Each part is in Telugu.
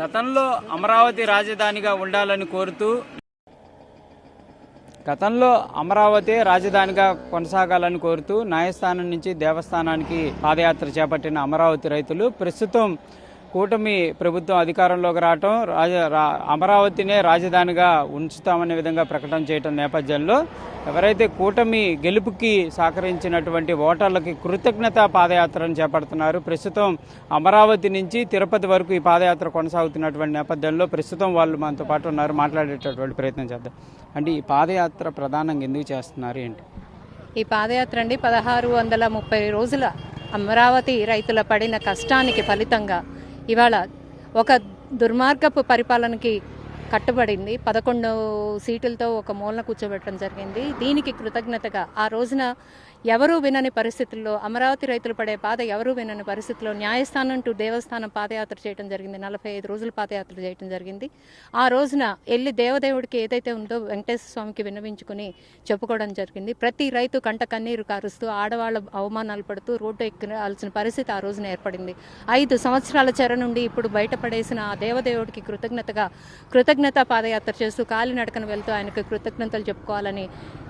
గతంలో అమరావతి రాజధానిగా ఉండాలని కోరుతూ కొనసాగాలని కోరుతూ న్యాయస్థానం నుంచి దేవస్థానానికి పాదయాత్ర చేపట్టిన అమరావతి రైతులు ప్రస్తుతం కూటమి ప్రభుత్వం అధికారంలోకి రావటం అమరావతినే రాజధానిగా ఉంచుతామనే విధంగా ప్రకటన చేయటం నేపథ్యంలో ఎవరైతే కూటమి గెలుపుకి సహకరించినటువంటి ఓటర్లకి కృతజ్ఞతా పాదయాత్రను చేపడుతున్నారు. ప్రస్తుతం అమరావతి నుంచి తిరుపతి వరకు ఈ పాదయాత్ర కొనసాగుతున్నటువంటి నేపథ్యంలో ప్రస్తుతం వాళ్ళు మనతో పాటు ఉన్నారు. మాట్లాడేటటువంటి ప్రయత్నం చేద్దాం. అంటే ఈ పాదయాత్ర ప్రధానంగా ఎందుకు చేస్తున్నారు ఏంటి? ఈ పాదయాత్ర అండి 1630 రోజుల అమరావతి రైతుల పడిన కష్టానికి ఫలితంగా ఇవాళ ఒక దుర్మార్గపు పరిపాలనకి కట్టుబడింది. 11 సీటులతో ఒక మూలన కూర్చోబెట్టడం జరిగింది. దీనికి కృతజ్ఞతగా ఆ రోజున ఎవరూ వినని పరిస్థితుల్లో అమరావతి రైతులు పడే బాధ ఎవరూ వినని పరిస్థితుల్లో న్యాయస్థానం టు దేవస్థానం పాదయాత్ర చేయడం జరిగింది. 45 రోజులు పాదయాత్ర చేయడం జరిగింది. ఆ రోజున వెళ్ళి దేవదేవుడికి ఏదైతే ఉందో వెంకటేశ్వర స్వామికి విన్నవించుకుని చెప్పుకోవడం జరిగింది. ప్రతి రైతు కంట కన్నీరు కారుస్తూ ఆడవాళ్ళ అవమానాలు పడుతూ రోడ్డు ఎక్కాల్సిన పరిస్థితి ఆ రోజున ఏర్పడింది. 5 సంవత్సరాల చెర నుండి ఇప్పుడు బయటపడేసిన ఆ దేవదేవుడికి కృతజ్ఞత పాదయాత్ర చేస్తూ కాలినడకన వెళ్తూ ఆయనకు కృతజ్ఞతలు చెప్పుకోవాలని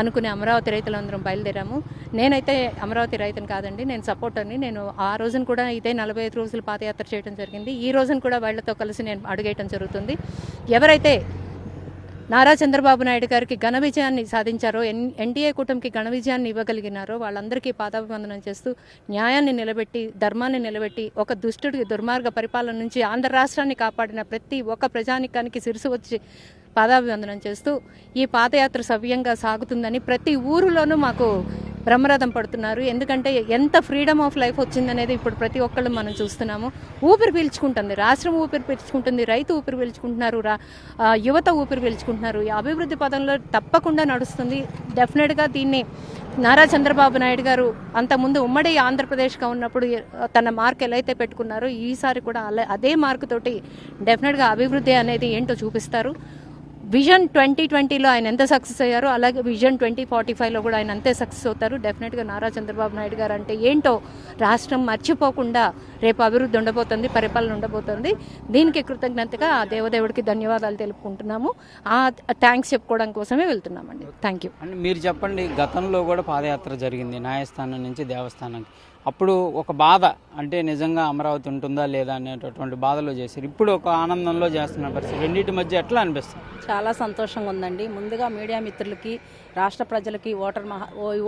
అనుకునే అమరావతి రైతులందరం బయలుదేరాము. నేనైతే అమరావతి రైతుని కాదండి, నేను సపోర్టర్ని. నేను ఆ రోజున కూడా ఇదే 45 రోజులు పాదయాత్ర చేయడం జరిగింది. ఈ రోజున కూడా వాళ్ళతో కలిసి నేను అడుగేయటం జరుగుతుంది. ఎవరైతే నారా చంద్రబాబు నాయుడు గారికి ఘన విజయాన్ని సాధించారో, ఎన్డీఏ కూటమికి ఘన విజయాన్ని ఇవ్వగలిగినారో వాళ్ళందరికీ పాదాభివందనం చేస్తూ న్యాయాన్ని నిలబెట్టి ధర్మాన్ని నిలబెట్టి ఒక దుష్టుడి దుర్మార్గ పరిపాలన నుంచి ఆంధ్ర రాష్ట్రాన్ని కాపాడిన ప్రతి ఒక్క ప్రజానికానికి శిరసు వచ్చి పాదాభివందనం చేస్తూ ఈ పాదయాత్ర సవ్యంగా సాగుతుందని ప్రతి ఊరిలోనూ మాకు బ్రహ్మరథం పడుతున్నారు. ఎందుకంటే ఎంత ఫ్రీడమ్ ఆఫ్ లైఫ్ వచ్చిందనేది ఇప్పుడు ప్రతి ఒక్కళ్ళు మనం చూస్తున్నాము. ఊపిరి పీల్చుకుంటుంది, రాష్ట్రం ఊపిరి పీల్చుకుంటుంది, రైతు ఊపిరి పీల్చుకుంటున్నారు, యువత ఊపిరి పీల్చుకుంటున్నారు. ఈ అభివృద్ధి పదంలో తప్పకుండా నడుస్తుంది. డెఫినెట్గా దీన్ని నారా చంద్రబాబు నాయుడు గారు అంతకుముందు ఉమ్మడి ఆంధ్రప్రదేశ్గా ఉన్నప్పుడు తన మార్క్ ఎలా అయితే పెట్టుకున్నారో ఈసారి కూడా అదే మార్కు తోటి డెఫినెట్గా అభివృద్ధి అనేది ఏంటో చూపిస్తారు. విజన్ 2020లో ఆయన ఎంత సక్సెస్ అయ్యారో అలాగే విజన్ 2045లో కూడా ఆయన అంతే సక్సెస్ అవుతారు. డెఫినెట్గా నారా చంద్రబాబు నాయుడు గారు అంటే ఏంటో రాష్ట్రం మర్చిపోకుండా రేపు అభివృద్ధి ఉండబోతుంది, పరిపాలన ఉండబోతుంది. దీనికి కృతజ్ఞతగా ఆ దేవదేవుడికి ధన్యవాదాలు తెలుపుకుంటున్నాము. ఆ థ్యాంక్స్ చెప్పుకోవడం కోసమే వెళ్తున్నామండి. Thank you. అంటే మీరు చెప్పండి, గతంలో కూడా పాదయాత్ర జరిగింది న్యాయస్థానం నుంచి దేవస్థానానికి. అప్పుడు ఒక బాధ, అంటే నిజంగా అమరావతి ఉంటుందా లేదా అనేటటువంటి బాధలో చేశారు. ఇప్పుడు ఒక ఆనందంలో చేస్తున్న పరిస్థితి. రెండింటి మధ్య ఎట్లా అనిపిస్తుంది? చాలా సంతోషంగా ఉందండి. ముందుగా మీడియా మిత్రులకి, రాష్ట్ర ప్రజలకి,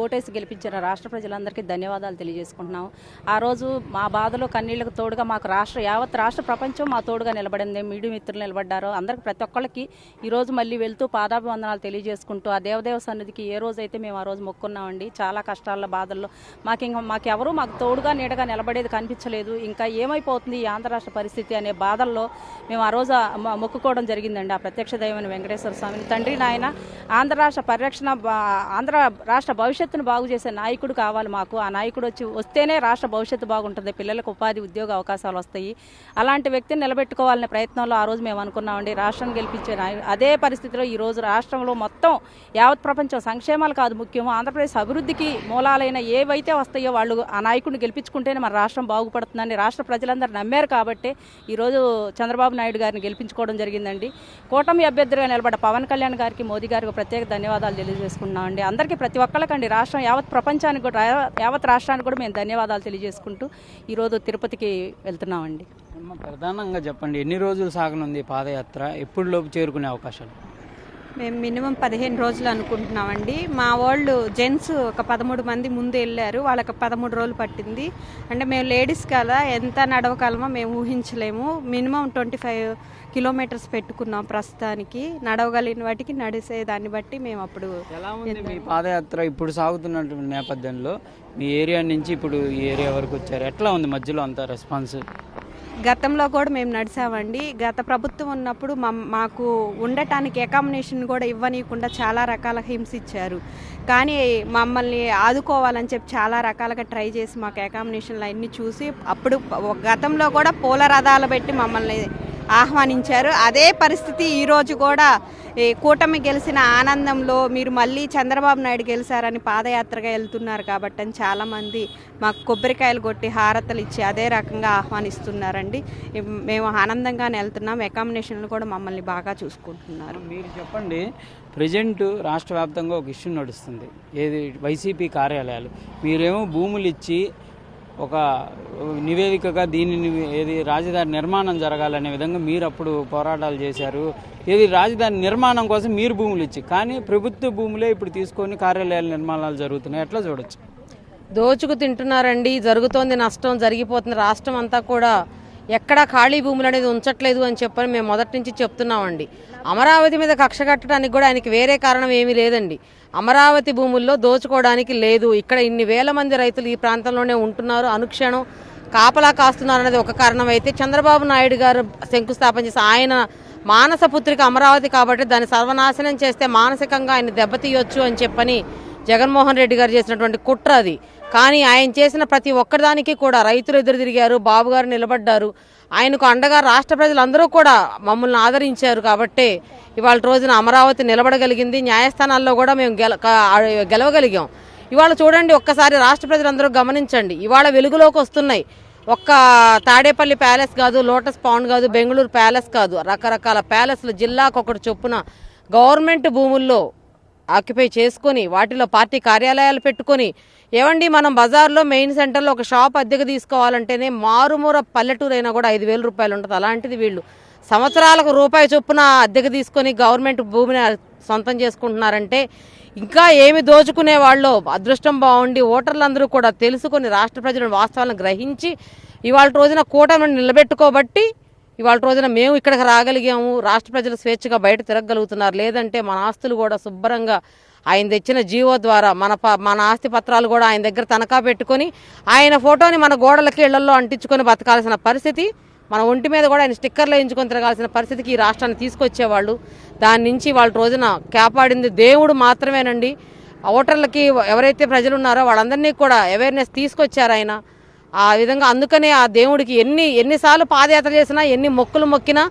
ఓటేసి గెలిపించిన రాష్ట్ర ప్రజలందరికీ ధన్యవాదాలు తెలియజేసుకుంటున్నాము. ఆ రోజు మా బాధలో కన్నీళ్లకు తోడుగా మాకు యావత్ రాష్ట్ర ప్రపంచం మా తోడుగా నిలబడింది. మీడియా మిత్రులు నిలబడ్డారు. అందరికి ప్రతి ఒక్కళ్ళకి ఈరోజు మళ్ళీ వెళ్తూ పాదాభివందనాలు తెలియజేసుకుంటూ ఆ దేవదేవ సన్నిధికి ఏ రోజైతే మేము ఆ రోజు మొక్కున్నామండి, చాలా కష్టాల్లో బాధల్లో మాకెవరూ మాకు తోడుగా నీడగా నిలబడేది కనిపించలేదు. ఇంకా ఏమైపోతుంది ఈ ఆంధ్ర రాష్ట్ర పరిస్థితి అనే బాధల్లో మేము ఆ రోజు మొక్కుకోవడం జరిగిందండి. ఆ ప్రత్యక్ష దైవమైన వెంకటేశ్వర స్వామిని, తండ్రి నాయన ఆంధ్ర రాష్ట్ర పరిరక్షణ, ఆంధ్ర రాష్ట్ర భవిష్యత్తును బాగు చేసే నాయకుడు కావాలి మాకు. ఆ నాయకుడు వస్తేనే రాష్ట్ర భవిష్యత్తు బాగుంటుంది, పిల్లలకు ఉపాధి ఉద్యోగ అవకాశాలు వస్తాయి. అలాంటి వ్యక్తిని నిలబెట్టుకోవాలనే ప్రయత్నంలో ఆ రోజు మేము అనుకున్నామండి. రాష్ట్రాన్ని గెలిపించే అదే పరిస్థితిలో ఈ రోజు రాష్ట్రంలో మొత్తం యావత్ ప్రపంచం సంక్షేమాలు కాదు ముఖ్యం, ఆంధ్రప్రదేశ్ అభివృద్ధికి మూలాలైన ఏవైతే వస్తాయో వాళ్ళు ఆ నాయకుడిని గెలిపించుకుంటేనే మన రాష్ట్రం బాగుపడుతుందని రాష్ట్ర ప్రజలందరూ నమ్మారు. కాబట్టి ఈరోజు చంద్రబాబు నాయుడు గారిని గెలిపించుకోవడం జరిగిందండి. కూటమి అభ్యర్థిగా నిలబడ్డ పవన్ కళ్యాణ్ గారికి, మోదీ గారికి ప్రత్యేక ధన్యవాదాలు తెలియజేసుకుంటున్నామండి. అందరికీ ప్రతి ఒక్కళ్ళకండి, రాష్ట్రం యావత్ ప్రపంచానికి కూడా, యావత్ రాష్ట్రానికి కూడా మేము ధన్యవాదాలు తెలియజేసుకుంటూ ఈరోజు తిరుపతికి వెళ్తున్నామండి. ప్రధానంగా చెప్పండి, ఎన్ని రోజులు సాగనుంది పాదయాత్ర? ఎప్పుడు లోపు చేరుకునే అవకాశాలు? మేము మినిమం 15 రోజులు అనుకుంటున్నామండి. మా వాళ్ళు జెంట్స్ ఒక 13 మంది ముందు వెళ్ళారు, వాళ్ళకి 13 రోజులు పట్టింది. అంటే మేము లేడీస్ కదా, ఎంత నడవగలమో మేము ఊహించలేము. మినిమం 25 కిలోమీటర్స్ పెట్టుకున్నాం ప్రస్తుతానికి. నడవగలిగిన వాటికి నడిసే దాన్ని బట్టి మేము అప్పుడు. ఎలా ఉంది మీ పాదయాత్ర ఇప్పుడు సాగుతున్నటువంటి నేపథ్యంలో? మీ ఏరియా నుంచి ఇప్పుడు ఈ ఏరియా వరకు వచ్చారు, ఎట్లా ఉంది మధ్యలో అంత రెస్పాన్స్? గతంలో కూడా మేము నడిచామండి. గత ప్రభుత్వం ఉన్నప్పుడు మాకు ఉండటానికి అకామిడేషన్ కూడా ఇవ్వనీయకుండా చాలా రకాల హింసించారు. కానీ మమ్మల్ని ఆదుకోవాలని చెప్పి చాలా రకాలుగా ట్రై చేసి మాకు అకామిడేషన్లు అన్నీ చూసి అప్పుడు గతంలో కూడా పూల రథాలు పెట్టి మమ్మల్ని ఆహ్వానించారు. అదే పరిస్థితి ఈరోజు కూడా ఈ కూటమి గెలిచిన ఆనందంలో మీరు మళ్ళీ చంద్రబాబు నాయుడు గెలిచారని పాదయాత్రగా వెళ్తున్నారు కాబట్టి అని చాలామంది మాకు కొబ్బరికాయలు కొట్టి హారతలు ఇచ్చి అదే రకంగా ఆహ్వానిస్తున్నారండి. మేము ఆనందంగానే వెళ్తున్నాం. అకామిడేషన్లు కూడా మమ్మల్ని బాగా చూసుకుంటున్నారు. మీరు చెప్పండి, ప్రజెంట్ రాష్ట్ర వ్యాప్తంగా ఒక ఇష్యూ నడుస్తుంది, ఏది వైసీపీ కార్యాలయాలు. మీరేమో భూములు ఇచ్చి ఒక నివేదికగా దీనిని ఏది రాజధాని నిర్మాణం జరగాలనే విధంగా మీరు అప్పుడు పోరాటాలు చేశారు. ఏది రాజధాని నిర్మాణం కోసం మీరు భూములు ఇచ్చి, కానీ ప్రభుత్వ భూములే ఇప్పుడు తీసుకొని కార్యాలయాల నిర్మాణాలు జరుగుతున్నాయి. ఎట్లా చూడొచ్చు? దోచుకు తింటున్నారండి, జరుగుతోంది నష్టం, జరిగిపోతుంది. రాష్ట్రం అంతా కూడా ఎక్కడా ఖాళీ భూములు అనేది ఉంచట్లేదు అని చెప్పని మేము మొదటి నుంచి చెప్తున్నామండి. అమరావతి మీద కక్ష కట్టడానికి కూడా ఆయనకి వేరే కారణం ఏమీ లేదండి. అమరావతి భూముల్లో దోచుకోవడానికి లేదు. ఇక్కడ ఇన్ని వేల మంది రైతులు ఈ ప్రాంతంలోనే ఉంటున్నారు, అనుక్షణం కాపలా కాస్తున్నారు అనేది ఒక కారణం అయితే, చంద్రబాబు నాయుడు గారు శంకుస్థాపన చేసి ఆయన మానస పుత్రిక అమరావతి కాబట్టి దాన్ని సర్వనాశనం చేస్తే మానసికంగా ఆయన దెబ్బతీయొచ్చు అని చెప్పని జగన్మోహన్ రెడ్డి గారు చేసినటువంటి కుట్ర అది. కానీ ఆయన చేసిన ప్రతి ఒక్కదానికి కూడా రైతులు ఎదురు తిరిగారు, బాబు గారు నిలబడ్డారు. ఆయనకు అండగా రాష్ట్ర ప్రజలందరూ కూడా మమ్మల్ని ఆదరించారు కాబట్టే ఇవాళ రోజున అమరావతి నిలబడగలిగింది. న్యాయస్థానాల్లో కూడా మేము గెలవగలిగాం. ఇవాళ చూడండి, ఒక్కసారి రాష్ట్ర ప్రజలందరూ గమనించండి, ఇవాళ వెలుగులోకి వస్తున్నాయి. ఒక్క తాడేపల్లి ప్యాలెస్ కాదు, లోటస్ పాండ్ కాదు, బెంగళూరు ప్యాలెస్ కాదు, రకరకాల ప్యాలెస్లు జిల్లాకొకటి చొప్పున గవర్నమెంట్ భూముల్లో ఆక్యుపై చేసుకొని వాటిలో పార్టీ కార్యాలయాలు పెట్టుకొని, ఏమండి మనం బజార్లో మెయిన్ సెంటర్లో ఒక షాప్ అద్దెకు తీసుకోవాలంటేనే మారుమూర పల్లెటూరు అయినా కూడా 5,000 రూపాయలు ఉంటుంది. అలాంటిది వీళ్ళు సంవత్సరాలకు రూపాయి చొప్పున అద్దెకు తీసుకొని గవర్నమెంట్ భూమిని సొంతం చేసుకుంటున్నారంటే ఇంకా ఏమి దోచుకునే వాళ్ళు అదృష్టం బాగుండి ఓటర్లందరూ కూడా తెలుసుకొని రాష్ట్ర ప్రజల వాస్తవాలను గ్రహించి ఇవాళ రోజున కూటమిని నిలబెట్టుకోబట్టి ఇవాళ రోజున మేము ఇక్కడికి రాగలిగాము. రాష్ట్ర ప్రజలు స్వేచ్ఛగా బయట తిరగలుగుతున్నారు. లేదంటే మన ఆస్తులు కూడా శుభ్రంగా ఆయన తెచ్చిన జీవో ద్వారా మన ఆస్తి పత్రాలు కూడా ఆయన దగ్గర తనఖా పెట్టుకొని ఆయన ఫోటోని మన గోడలకి ఇళ్లలో అంటించుకొని బతకాల్సిన పరిస్థితి, మన ఒంటి మీద కూడా ఆయన స్టిక్కర్లు వేయించుకొని తిరగాల్సిన పరిస్థితికి ఈ రాష్ట్రాన్ని తీసుకొచ్చేవాళ్ళు. దాని నుంచి వాళ్ళ రోజున కాపాడింది దేవుడు మాత్రమేనండి. ఓటర్లకి ఎవరైతే ప్రజలు ఉన్నారో వాళ్ళందరినీ కూడా అవేర్నెస్ తీసుకొచ్చారు ఆయన. ఆ విధంగా అందుకనే ఆ దేవుడికి ఎన్నిసార్లు పాదయాత్ర చేసినా, ఎన్ని మొక్కులు మొక్కినా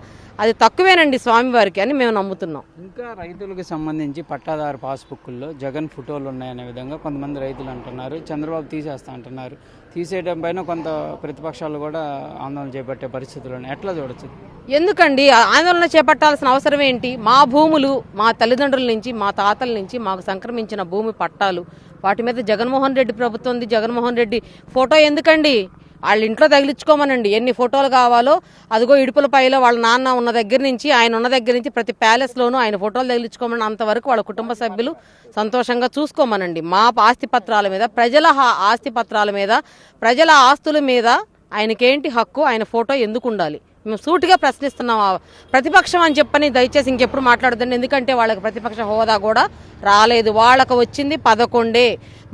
అది తక్కువేనండి స్వామివారికి అని మేము నమ్ముతున్నాం. ఇంకా రైతులకు సంబంధించి పట్టాదారు పాస్బుక్ల్లో జగన్ ఫోటోలు ఉన్నాయనే విధంగా కొంతమంది రైతులు అంటున్నారు. చంద్రబాబు తీసేస్తా అంటున్నారు. తీసేయడం పైన కొంత ప్రతిపక్షాలు కూడా ఆందోళన చేపట్టే పరిస్థితులు ఉన్నాయి. ఎట్లా చూడొచ్చు? ఎందుకండి ఆందోళన చేపట్టాల్సిన అవసరం ఏంటి? మా భూములు మా తల్లిదండ్రుల నుంచి, మా తాతల నుంచి మాకు సంక్రమించిన భూమి పట్టాలు, వాటి మీద జగన్మోహన్ రెడ్డి ప్రభుత్వం ఉంది. జగన్మోహన్ రెడ్డి ఫోటో ఎందుకండి? వాళ్ళ ఇంట్లో తగిలించుకోమనండి. ఎన్ని ఫోటోలు కావాలో అదిగో ఇడుపులపైలో వాళ్ళ నాన్న ఉన్న దగ్గర నుంచి, ఆయన ఉన్న దగ్గర నుంచి ప్రతి ప్యాలెస్లోనూ ఆయన ఫోటోలు తగిలించుకోమని అంతవరకు వాళ్ళ కుటుంబ సభ్యులు సంతోషంగా చూసుకోమనండి. మా ఆస్తి పత్రాల మీద, ప్రజల ఆస్తి పత్రాల మీద, ప్రజల ఆస్తుల మీద ఆయనకేంటి హక్కు? ఆయన ఫోటో ఎందుకు ఉండాలి? మేము సూటిగా ప్రశ్నిస్తున్నాం. ప్రతిపక్షం అని చెప్పని దయచేసి ఇంకెప్పుడు మాట్లాడదండి. ఎందుకంటే వాళ్ళకి ప్రతిపక్ష హోదా కూడా రాలేదు. వాళ్ళకు వచ్చింది 11.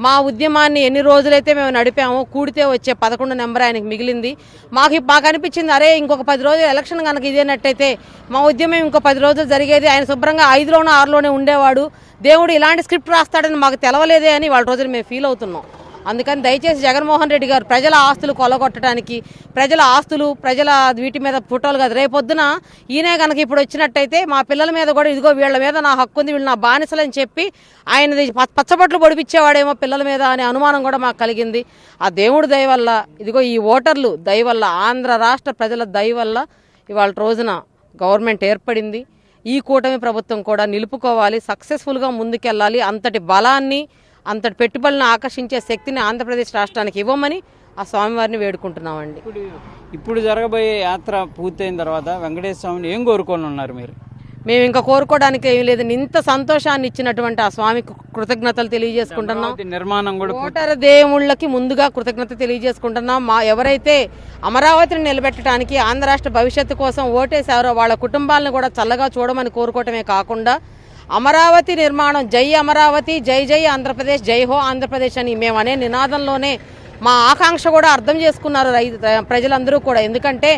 మా ఉద్యమాన్ని ఎన్ని రోజులైతే మేము నడిపామో కూడితే వచ్చే 11 నెంబర్ ఆయనకి మిగిలింది. మాకు అనిపించింది, అరే ఇంకొక 10 రోజులు ఎలక్షన్ కనుక ఇదేనట్టయితే మా ఉద్యమం ఇంకో 10 రోజులు జరిగేది, ఆయన శుభ్రంగా 5లోనో 6లోనే ఉండేవాడు. దేవుడు ఇలాంటి స్క్రిప్ట్ రాస్తాడని మాకు తెలవలేదే అని వాళ్ళ రోజులు మేము ఫీల్ అవుతున్నాం. అందుకని దయచేసి జగన్మోహన్ రెడ్డి గారు ప్రజల ఆస్తులు కొలగొట్టడానికి, ప్రజల ఆస్తులు ప్రజల వీటి మీద ఫోటోలు కాదు, రేపొద్దున ఈయనే కనుక ఇప్పుడు వచ్చినట్టయితే మా పిల్లల మీద కూడా ఇదిగో వీళ్ళ మీద నా హక్కు ఉంది, వీళ్ళు నా బానిసలని చెప్పి ఆయనది పచ్చబొట్లు పొడిపించేవాడేమో పిల్లల మీద అనే అనుమానం కూడా మాకు కలిగింది. ఆ దేవుడు దయ వల్ల, ఇదిగో ఈ ఓటర్లు దయ వల్ల, ఆంధ్ర రాష్ట్ర ప్రజల దయ వల్ల ఇవాళ రోజున గవర్నమెంట్ ఏర్పడింది. ఈ కూటమి ప్రభుత్వం కూడా నిలుపుకోవాలి, సక్సెస్ఫుల్గా ముందుకెళ్ళాలి. అంతటి బలాన్ని, అంతటి పెట్టుబడులను ఆకర్షించే శక్తిని ఆంధ్రప్రదేశ్ రాష్ట్రానికి ఇవ్వమని ఆ స్వామివారిని వేడుకుంటున్నామండి. ఇప్పుడు జరగబోయే యాత్ర పూర్తయిన తర్వాత వెంకటేశ్వర స్వామిని ఏం కోరుకొని ఉన్నారు మీరు? మేము ఇంకా కోరుకోవడానికి ఏం లేదు. ఇంత సంతోషాన్ని ఇచ్చినటువంటి ఆ స్వామికి కృతజ్ఞతలు తెలియజేసుకుంటున్నాం. నిర్మాణం కూడా ఓటరు దేవుళ్ళకి ముందుగా కృతజ్ఞత తెలియజేసుకుంటున్నాం. ఎవరైతే అమరావతిని నిలబెట్టడానికి, ఆంధ్ర రాష్ట్ర భవిష్యత్తు కోసం ఓటేశారో వాళ్ళ కుటుంబాలను కూడా చల్లగా చూడమని కోరుకోవటమే కాకుండా, అమరావతి నిర్మాణం జై అమరావతి, జై జై ఆంధ్రప్రదేశ్, జై హో ఆంధ్రప్రదేశ్ అని మేము అనే నినాదంలోనే మా ఆకాంక్ష కూడా అర్థం చేసుకున్నారు ప్రజలందరూ కూడా. ఎందుకంటే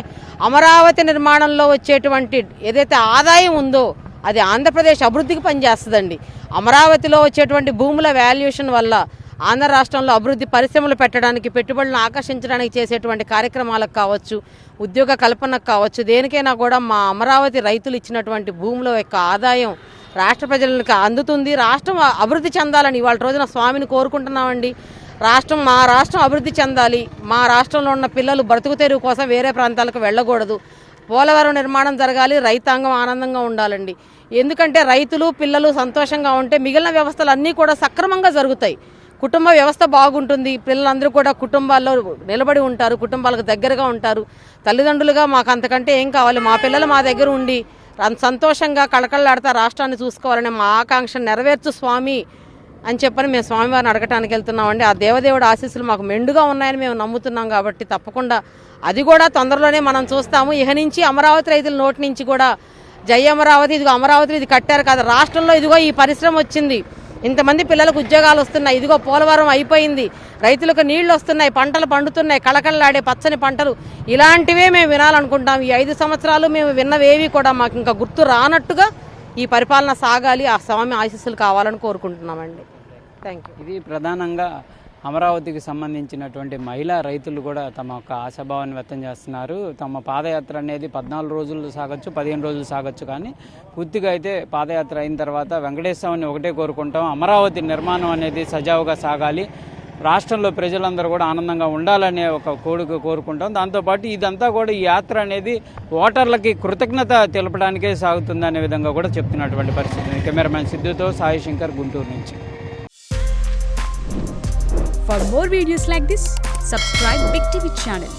అమరావతి నిర్మాణంలో వచ్చేటువంటి ఏదైతే ఆదాయం ఉందో అది ఆంధ్రప్రదేశ్ అభివృద్ధికి పనిచేస్తుందండి. అమరావతిలో వచ్చేటువంటి భూముల వాల్యుయేషన్ వల్ల ఆంధ్ర రాష్ట్రంలో అభివృద్ధి పరిశ్రమలు పెట్టడానికి, పెట్టుబడులను ఆకర్షించడానికి చేసేటువంటి కార్యక్రమాలకు కావచ్చు, ఉద్యోగ కల్పనకు కావచ్చు, దేనికైనా కూడా మా అమరావతి రైతులు ఇచ్చినటువంటి భూముల యొక్క ఆదాయం రాష్ట్ర ప్రజలకు అందుతుంది. రాష్ట్రం అభివృద్ధి చెందాలని ఇవాళ రోజున స్వామిని కోరుకుంటున్నామండి. మా రాష్ట్రం అభివృద్ధి చెందాలి. మా రాష్ట్రంలో ఉన్న పిల్లలు బ్రతుకు తెరువు కోసం వేరే ప్రాంతాలకు వెళ్ళకూడదు. పోలవరం నిర్మాణం జరగాలి. రైతాంగం ఆనందంగా ఉండాలండి. ఎందుకంటే రైతులు పిల్లలు సంతోషంగా ఉంటే మిగిలిన వ్యవస్థలు అన్నీ కూడా సక్రమంగా జరుగుతాయి. కుటుంబ వ్యవస్థ బాగుంటుంది. పిల్లలందరూ కూడా కుటుంబాల్లో నిలబడి ఉంటారు, కుటుంబాలకు దగ్గరగా ఉంటారు. తల్లిదండ్రులుగా మాకు అంతకంటే ఏం కావాలి? మా పిల్లలు మా దగ్గర ఉండి సంతోషంగా కళకళలాడుతా రాష్ట్రాన్ని చూసుకోవాలనే మా ఆకాంక్ష నెరవేర్చు స్వామి అని చెప్పని మేము స్వామివారిని అడగటానికి వెళ్తున్నామండి. ఆ దేవదేవుడు ఆశీస్సులు మాకు మెండుగా ఉన్నాయని మేము నమ్ముతున్నాం కాబట్టి తప్పకుండా అది కూడా తొందరలోనే మనం చూస్తాము. ఇహ నుంచి అమరావతి రైతుల నోటి నుంచి కూడా జై అమరావతి, ఇదిగో అమరావతి ఇది కట్టారు కదా, రాష్ట్రంలో ఇదిగో ఈ పరిశ్రమ వచ్చింది, ఇంతమంది పిల్లలకు ఉద్యోగాలు వస్తున్నాయి, ఇదిగో పోలవరం అయిపోయింది, రైతులకు నీళ్లు వస్తున్నాయి, పంటలు పండుతున్నాయి, కళకళలాడే పచ్చని పంటలు, ఇలాంటివే మేము వినాలనుకుంటాం. ఈ 5 సంవత్సరాలు మేము విన్నవేవి కూడా మాకు ఇంకా గుర్తు రానట్టుగా ఈ పరిపాలన సాగాలి. ఆ స్వామి ఆశీస్సులు కావాలని కోరుకుంటున్నామండి. Thank you. ఇది ప్రధానంగా అమరావతికి సంబంధించినటువంటి మహిళా రైతులు కూడా తమ యొక్క ఆశాభావాన్ని వ్యక్తం చేస్తున్నారు. తమ పాదయాత్ర అనేది 14 రోజులు సాగొచ్చు, 15 రోజులు సాగొచ్చు, కానీ పూర్తిగా అయితే పాదయాత్ర అయిన తర్వాత వెంకటేశ్వరుని ఒకటే కోరుకుంటాం, అమరావతి నిర్మాణం అనేది సజావుగా సాగాలి, రాష్ట్రంలో ప్రజలందరూ కూడా ఆనందంగా ఉండాలనే ఒక కోరుకుంటాం. దాంతోపాటు ఇదంతా కూడా ఈ యాత్ర అనేది ఓటర్లకి కృతజ్ఞత తెలపడానికే సాగుతుందనే విధంగా కూడా చెప్తున్నటువంటి పరిస్థితి. కెమెరామ్యాన్ సిద్ధుతో సాయి శంకర్, గుంటూరు నుంచి. For more videos like this, subscribe Big TV channel.